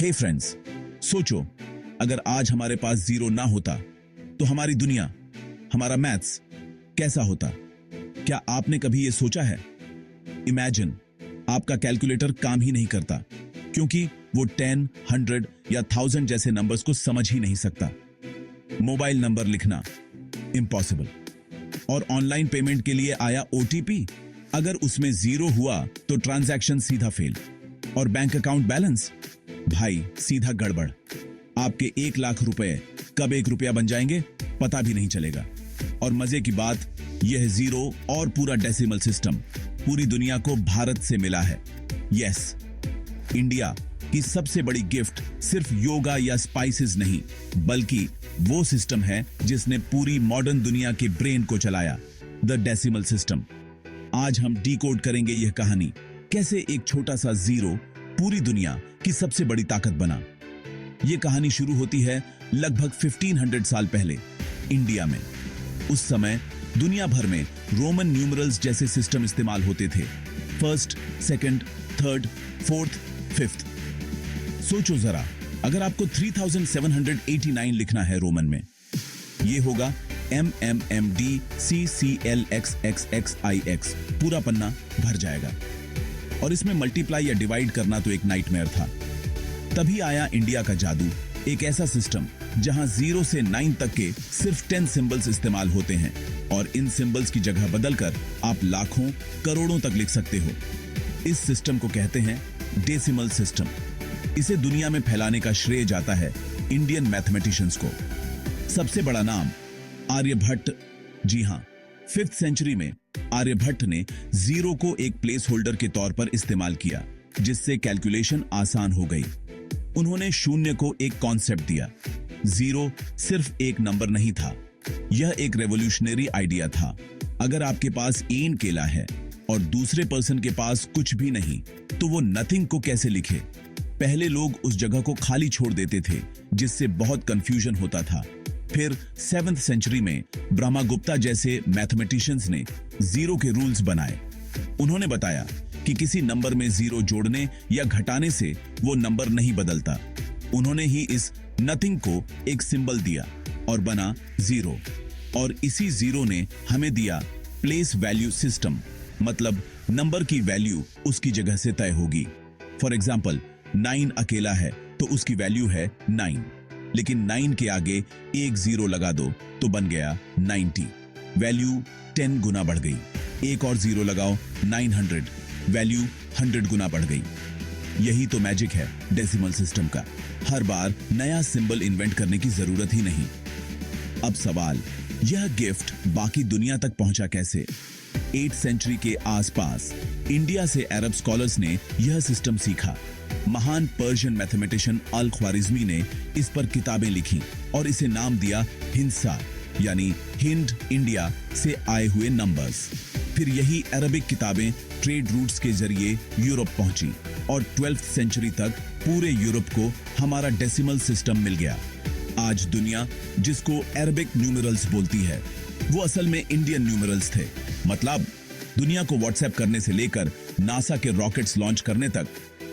हे friends, सोचो अगर आज हमारे पास जीरो ना होता तो हमारी दुनिया, हमारा मैथ्स कैसा होता? क्या आपने कभी यह सोचा है? इमेजिन आपका कैलकुलेटर काम ही नहीं करता क्योंकि वो 10, 100 या 1000 जैसे नंबर्स को समझ ही नहीं सकता। मोबाइल नंबर लिखना इम्पॉसिबल। और ऑनलाइन पेमेंट के लिए आया ओटीपी, अगर उसमें जीरो हुआ तो ट्रांजैक्शन सीधा फेल। और बैंक अकाउंट बैलेंस, भाई सीधा गड़बड़। आपके 1 लाख रुपए कब 1 रुपया बन जाएंगे पता भी नहीं चलेगा। और मजे की बात यह जीरो और पूरा डेसिमल सिस्टम पूरी दुनिया को भारत से मिला है। यस, इंडिया की सबसे बड़ी गिफ्ट सिर्फ योगा या स्पाइसेस नहीं, बल्कि वो सिस्टम है जिसने पूरी मॉडर्न दुनिया के ब्रेन को चलाया, द डेसिमल सिस्टम। आज हम डिकोड करेंगे यह कहानी, कैसे एक छोटा सा जीरो पूरी दुनिया की सबसे बड़ी ताकत बना। यह कहानी शुरू होती है लगभग 1500 साल पहले इंडिया में। उस समय दुनिया भर में रोमन न्यूमरल्स जैसे सिस्टम इस्तेमाल होते थे, first, second, third, fourth, fifth. सोचो जरा, अगर आपको 3789 लिखना है रोमन में, यह होगा MMMDCCLXXXIX, पूरा पन्ना भर जाएगा। और इसमें मल्टीप्लाई या डिवाइड करना तो एक नाइटमेयर था। तभी आया इंडिया का जादू, एक ऐसा सिस्टम जहां 0 से 9 तक के सिर्फ 10 सिंबल्स इस्तेमाल होते हैं और इन सिंबल्स की जगह बदलकर आप लाखों, करोड़ों तक लिख सकते हो। इस सिस्टम को कहते हैं डेसिमल सिस्टम। इसे दुनिया में फैलाने का श्रेय जाता है इंडियन मैथमेटिशियंस को। सबसे बड़ा नाम आर्यभट्ट। जी हां, 5th सेंचुरी में आर्यभट्ट ने जीरो को एक प्लेस होल्डर के तौर पर इस्तेमाल किया, जिससे कैलकुलेशन आसान हो गई। उन्होंने शून्य को एक कॉन्सेप्ट दिया। जीरो सिर्फ एक नंबर नहीं था, यह एक रेवोल्यूशनरी आइडिया था। अगर आपके पास 1 केला है और दूसरे पर्सन के पास कुछ भी नहीं, तो वो नथिंग को कैसे लिखे? पहले लोग उस जगह को खाली छोड़ देते थे, जिससे बहुत कंफ्यूजन होता था। फिर 7th सेंचुरी में ब्रह्मगुप्ता जैसे मैथमेटिशियंस ने जीरो के रूल्स बनाए। उन्होंने बताया कि किसी नंबर में जीरो जोड़ने या घटाने से वो नंबर नहीं बदलता। उन्होंने ही इस नथिंग को एक सिंबल दिया और बना जीरो। और इसी जीरो ने हमें दिया प्लेस वैल्यू सिस्टम, मतलब नंबर की वैल्यू उसकी जगह से तय होगी। फॉर एग्जाम्पल, 9 अकेला है तो उसकी वैल्यू है 9, लेकिन 9 के आगे एक जीरो लगा दो तो बन गया 90। वैल्यू 10 गुना बढ़ गई। एक और जीरो लगाओ, 900, वैल्यू 100 गुना बढ़ गई। यही तो मैजिक है डेसिमल सिस्टम का। हर बार नया सिंबल इन्वेंट करने की जरूरत ही नहीं। अब सवाल, यह गिफ्ट बाकी दुनिया तक पहुंचा कैसे? 8th सेंचुरी के आसपास इंडिया से अरब स्कॉलर्स ने यह सिस्टम सीखा। महान पर्शियन मैथमेटिशियन अल ख्वारिज़मी ने इस पर किताबें लिखी और इसे नाम दिया हिंसा, यानी हिंद, इंडिया से आए हुए नंबर्स। फिर यही अरबिक किताबें ट्रेड रूट्स के जरिए यूरोप पहुंची और 12th सेंचुरी तक पूरे यूरोप को हमारा डेसिमल सिस्टम मिल गया। आज दुनिया जिसको अरबिक न्यूमरल्स बोलती है, वो असल में इंडियन न्यूमरल्स थे। मतलब दुनिया को व्हाट्सएप करने से लेकर नासा के रॉकेट्स लॉन्च करने तक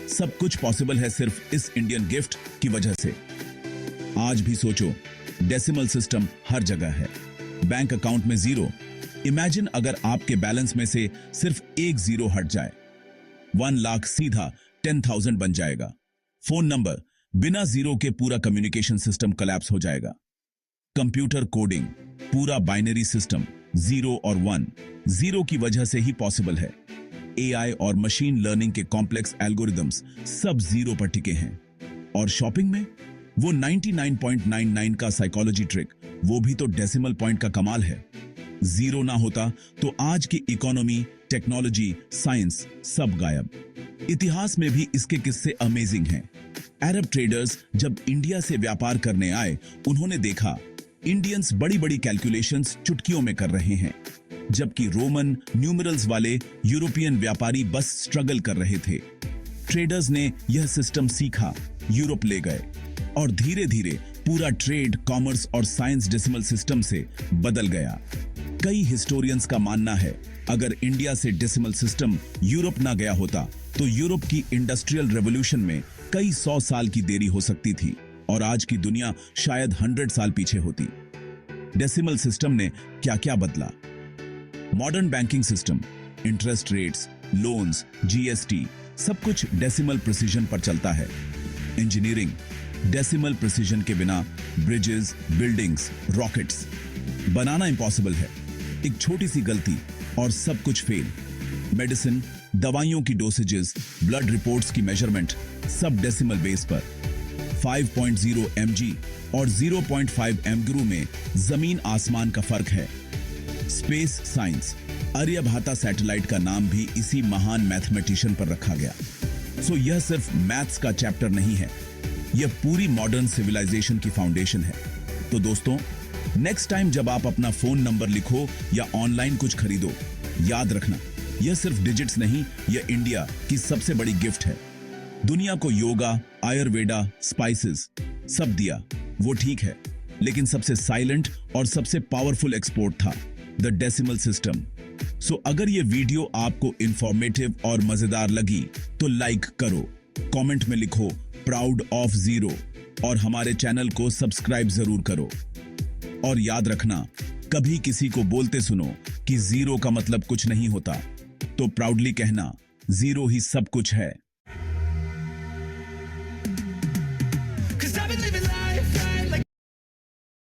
सब कुछ पॉसिबल है सिर्फ इस इंडियन गिफ्ट की वजह से। आज भी सोचो, डेसिमल सिस्टम हर जगह है। बैंक अकाउंट में जीरो, इमेजिन अगर आपके बैलेंस में से सिर्फ एक जीरो हट जाए, 1 लाख सीधा 10,000 बन जाएगा। फोन नंबर, बिना जीरो के पूरा कम्युनिकेशन सिस्टम कोलैप्स हो जाएगा। कंप्यूटर कोडिंग, पूरा बाइनरी सिस्टम 0 और 1 जीरो की वजह से ही पॉसिबल है। एआई और मशीन लर्निंग के कॉम्प्लेक्स एल्गोरिदम्स सब जीरो पर टिके हैं। और शॉपिंग में वो 99.99 का साइकोलॉजी ट्रिक, वो भी तो डेसिमल पॉइंट का कमाल है। जीरो ना होता तो आज की इकोनॉमी, टेक्नोलॉजी, साइंस सब गायब। इतिहास में भी इसके किस्से अमेजिंग हैं। अरब ट्रेडर्स जब इंडिया से व्यापार करने आए, उन्होंने देखा इंडियंस बड़ी बड़ी कैलकुलेशंस चुटकियों में कर रहे हैं, जबकि रोमन न्यूमरल्स वाले यूरोपियन व्यापारी बस स्ट्रगल कर रहे थे। ट्रेडर्स ने यह सिस्टम सीखा, यूरोप ले गए और धीरे धीरे पूरा ट्रेड, कॉमर्स और साइंस डेसिमल सिस्टम से बदल गया। कई हिस्टोरियंस का मानना है अगर इंडिया से डेसिमल सिस्टम यूरोप ना गया होता तो यूरोप की इंडस्ट्रियल रेवोल्यूशन में कई 100 साल की देरी हो सकती थी और आज की दुनिया शायद 100 साल पीछे होती। डेसिमल सिस्टम ने क्या क्या बदला? Modern banking system, interest rates, loans, GST, सब कुछ डेसिमल प्रिसीजन पर चलता है। इंजीनियरिंग, डेसिमल प्रिसीजन के बिना ब्रिजेस, बिल्डिंग्स, रॉकेट्स बनाना इम्पॉसिबल है। एक छोटी सी गलती और सब कुछ फेल। मेडिसिन, दवाइयों की डोसेजेस, ब्लड रिपोर्ट्स की मेजरमेंट, सब डेसिमल बेस पर। 5.0 mg और 0.5 mgru में जमीन आसमान का फर्क है। स्पेस साइंस, आर्यभट्टा सैटेलाइट का नाम भी इसी महान मैथमेटिशियन पर रखा गया। सो यह सिर्फ मैथ्स का चैप्टर नहीं है, यह पूरी मॉडर्न सिविलाइजेशन की फाउंडेशन है। तो दोस्तों, नेक्स्ट टाइम जब आप अपना फोन नंबर लिखो या ऑनलाइन कुछ खरीदो, याद रखना यह सिर्फ डिजिट्स नहीं, यह इंडिया की सबसे बड़ी गिफ्ट है। दुनिया को योगा, आयुर्वेदा, स्पाइसेस सब दिया, वो ठीक है, लेकिन सबसे साइलेंट और सबसे पावरफुल एक्सपोर्ट था द डेसिमल सिस्टम। सो अगर ये वीडियो आपको इंफॉर्मेटिव और मजेदार लगी तो लाइक करो, कमेंट में लिखो प्राउड ऑफ जीरो और हमारे चैनल को सब्सक्राइब जरूर करो। और याद रखना, कभी किसी को बोलते सुनो कि जीरो का मतलब कुछ नहीं होता, तो प्राउडली कहना जीरो ही सब कुछ है।